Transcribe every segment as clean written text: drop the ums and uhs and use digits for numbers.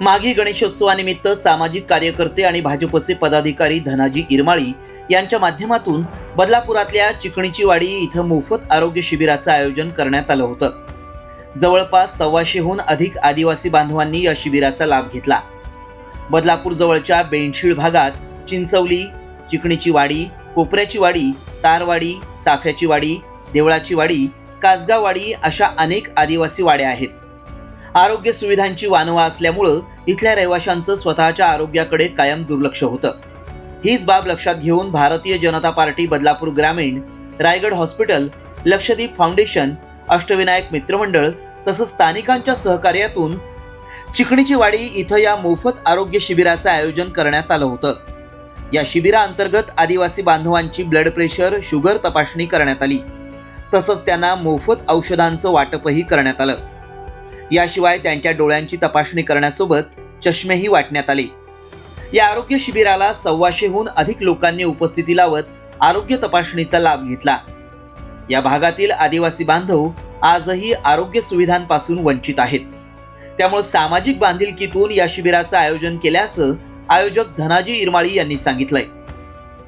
माघी गणेशोत्सवानिमित्त सामाजिक कार्यकर्ते आणि भाजपचे पदाधिकारी धनाजी इरमाळी यांच्या माध्यमातून बदलापुरातल्या चिकणीची वाडी इथं मोफत आरोग्य शिबिराचं आयोजन करण्यात आलं होतं। जवळपास 125हून अधिक आदिवासी बांधवांनी या शिबिराचा लाभ घेतला। बदलापूर जवळच्या बेंडशीळ भागात चिंचवली, चिकणीची वाडी, कोपऱ्याची वाडी, तारवाडी, चाफ्याची वाडी, देवळाची वाडी, कासगाव वाडी अशा अनेक आदिवासी वाड्या आहेत। आरोग्य सुविधांची वानवा असल्यामुळं इथल्या रहिवाशांचं स्वतःच्या आरोग्याकडे कायम दुर्लक्ष होतं। हीच बाब लक्षात घेऊन भारतीय जनता पार्टी बदलापूर ग्रामीण, रायगड हॉस्पिटल, लक्षद्वीप फाउंडेशन, अष्टविनायक मित्रमंडळ तसंच स्थानिकांच्या सहकार्यातून चिकणीची वाडी इथं या मोफत आरोग्य शिबिराचं आयोजन करण्यात आलं होतं। या शिबिराअंतर्गत आदिवासी बांधवांची ब्लड प्रेशर, शुगर तपासणी करण्यात आली। तसंच त्यांना मोफत औषधांचं वाटपही करण्यात आलं। याशिवाय त्यांच्या डोळ्यांची तपासणी करण्यासोबत चष्मेही वाटण्यात आले। या आरोग्य शिबिराला 125हून अधिक लोकांनी उपस्थिती लावत आरोग्य तपासणीचा लाभ घेतला। या भागातील आदिवासी बांधव आजही आरोग्य सुविधांपासून वंचित आहेत। त्यामुळे सामाजिक बांधिलकीतून या शिबिराचं आयोजन केल्याचं आयोजक धनाजी इरमाळी यांनी सांगितलंय।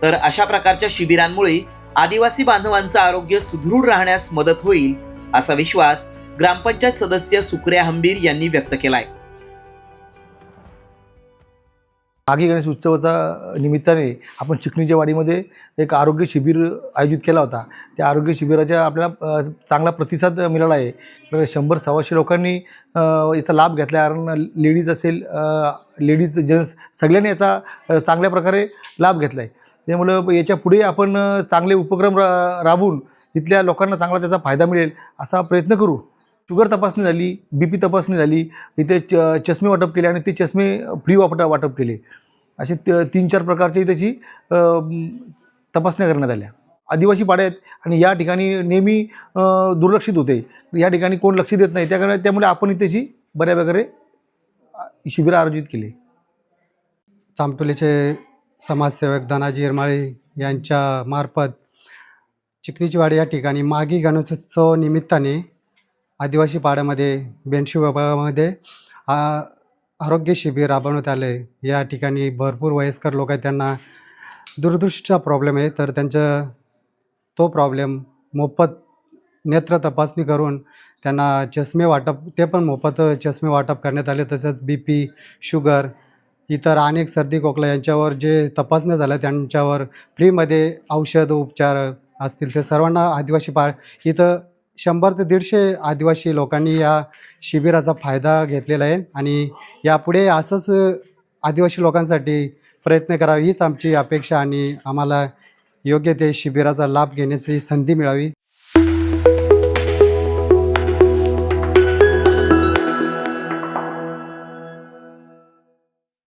तर अशा प्रकारच्या शिबिरांमुळे आदिवासी बांधवांचं आरोग्य सुदृढ राहण्यास मदत होईल असा विश्वास ग्रामपंचायत सदस्य सुक्रिया हंबीर यांनी व्यक्त केलाय। माघी गणेश उत्सवाच्या निमित्ताने आपण चिकणीच्या वाडीमध्ये एक आरोग्य शिबिर आयोजित केला होता। त्या आरोग्य शिबिराचा आपल्याला चांगला प्रतिसाद मिळाला आहे। 100-125 लोकांनी याचा लाभ घेतला। कारण लेडीज असेल, लेडीज जेंट्स सगळ्यांनी याचा चांगल्या प्रकारे लाभ घेतला आहे। त्यामुळे याच्या पुढे आपण चांगले उपक्रम राबवून इथल्या लोकांना चांगला त्याचा फायदा मिळेल असा प्रयत्न करू। शुगर तपासणी झाली, BP तपासणी झाली, इथे चष्मे वाटप केले आणि ते चष्मे फ्री वाटप केले। असे 3-4 प्रकारचे त्याची तपासण्या करण्यात आल्या। आदिवासी पाड्या आहेत आणि या ठिकाणी नेहमी दुर्लक्षित होते। या ठिकाणी कोण लक्ष देत नाही, त्यामुळे आपण इथेची बऱ्या प्रकारे शिबिर आयोजित केले। चामटोलीचे समाजसेवक धनाजी इरमाळी यांच्या मार्फत चिकणीची वाडी या ठिकाणी माघी गणेशोत्सव निमित्ताने आदिवासी पाड्यामध्ये बेंडशीळ विभागामध्ये आरोग्य शिबिर राबवण्यात आले। या ठिकाणी भरपूर वयस्कर लोक आहेत, त्यांना दूरदृष्टीचा प्रॉब्लेम आहे। तर त्यांचं तो प्रॉब्लेम मोफत नेत्र तपासणी करून त्यांना चष्मे वाटप, ते पण मोफत चष्मे वाटप करण्यात आले। तसंच BP, शुगर, इतर अनेक सर्दी खोकला यांच्यावर जे तपासण्या झाल्या त्यांच्यावर फ्रीमध्ये औषध उपचार असतील ते सर्वांना आदिवासी इथं 100 ते 150 आदिवासी लोकांनी या शिबिराचा फायदा घेतलेला आहे आणि यापुढे असंच आदिवासी लोकांसाठी प्रयत्न करावे हीच आमची अपेक्षा आणि आम्हाला योग्य ते शिबिराचा लाभ घेण्याची संधी मिळावी।